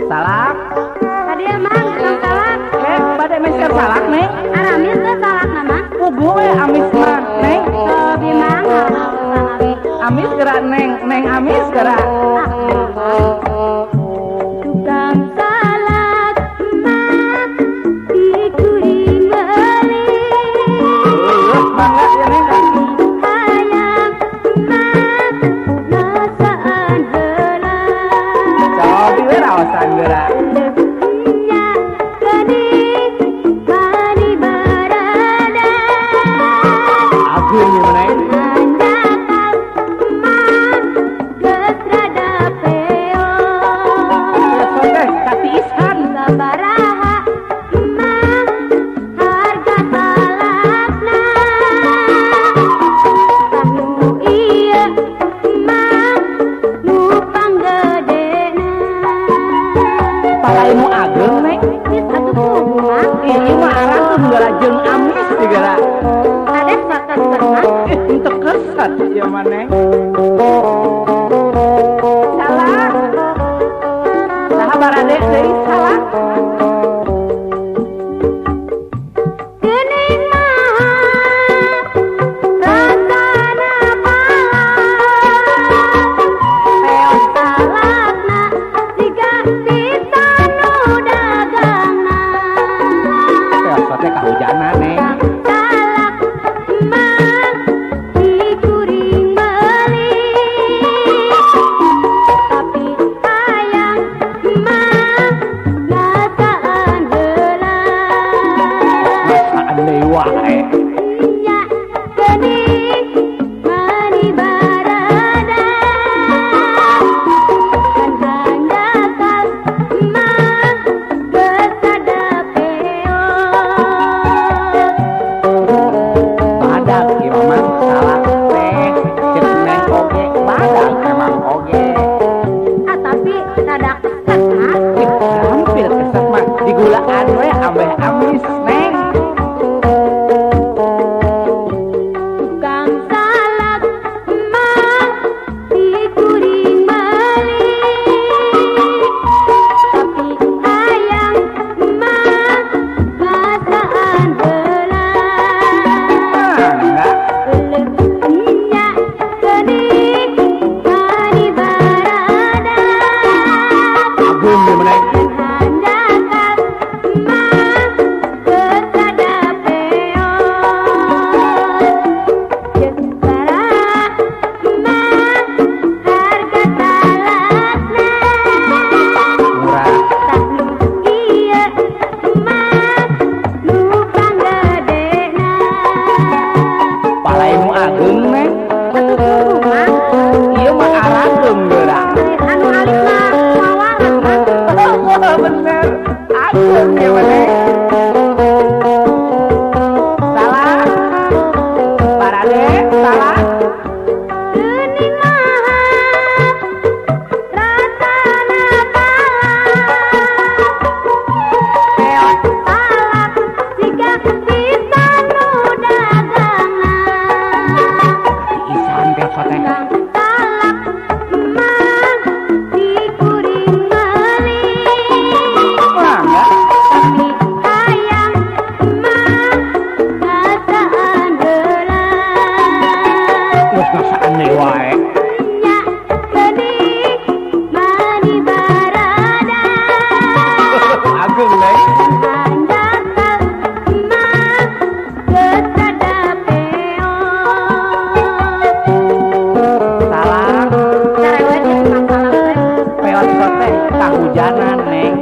Salak. Tadi emang tukang salak. Bade meser salak, Neng. Aramis teh salak nama. Pugu amis mah, Neng. Bimang Amis gerak, Neng. Neng amis gerak. tukang salak emak dikuring beli. Banget ya, Neng. Hayang emak rasaan heula. Cobi we raosan gerak. Nya geuning mani barada. Agung ya, Neng. Handakal emak geus rada peot. Besok teh kati isan. Sabaraha emak harga salakna. Tah nu ieu emak nu panggedena. Palaimu agung, Neng. Geus atuh pugu mah. Ieu mah arang geura jeung amis di gerak. Kades pakan pernah. Untuk kesat ya, Neng. Salak. Saha barade deui salak. Geuning mah rasana peot salakna siga pisan nu dagangna. Besok teh kahujanan, Neng. Salak emak dikuring beli. Tapi hayang emak ngasaan heula. Masaan deui wae. Nya geuning mani barada. Kan handakal emak geus rada peot. Badak ieu mah salak teh. Ceuk Neng oge badak emang oge. Tapi rada keset mah. Hampir kesat mah digulaan we ambeh amis, Neng. Tukang salak emak dikuring beli. Tapi hayang emak ngasaan heula. Mangga. Nya geuning mani barada. Agung ya, Neng. Handakal emak geus rada peot. Jeung baraha emak harga salakna. Murah. Tah nu ieu emak nu panggedena. Palaimu agung, Neng. Atuh kudu mah. Ieu mah arageum geura. Anu alit mah wawalan mah. Wah, bener. Agung ya, Neng. Salak. Barade, salak. Geuning mah rasana peot salak siga pisan nu dagangna. Isan besok teh. Tukang salak emak dikuring beli. Mangga. Tapi hayang emak ngasaan heula. Terus ngasaan deui wae. Nya geuning mani barada. Agung, Neng. Handakal emak geus rada peot. Salak. Sarewet jeung tukang salak teh. Peot teh kahujanan, Neng.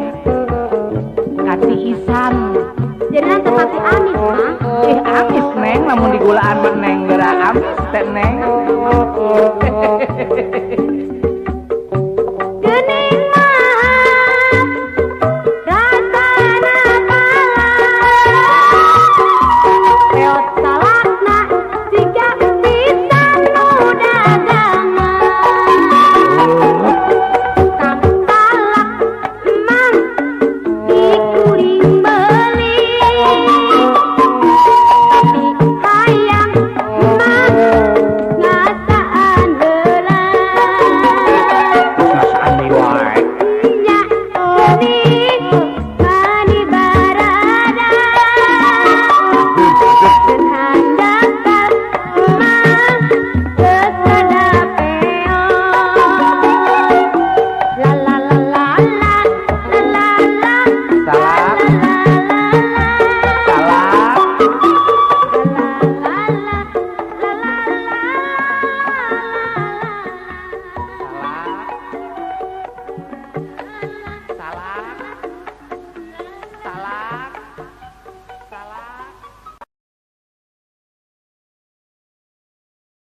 Kati isan. Jadi teu pati amis mah. Amis, Neng. Lamun digulaan mah, Neng geura amis teh, Neng.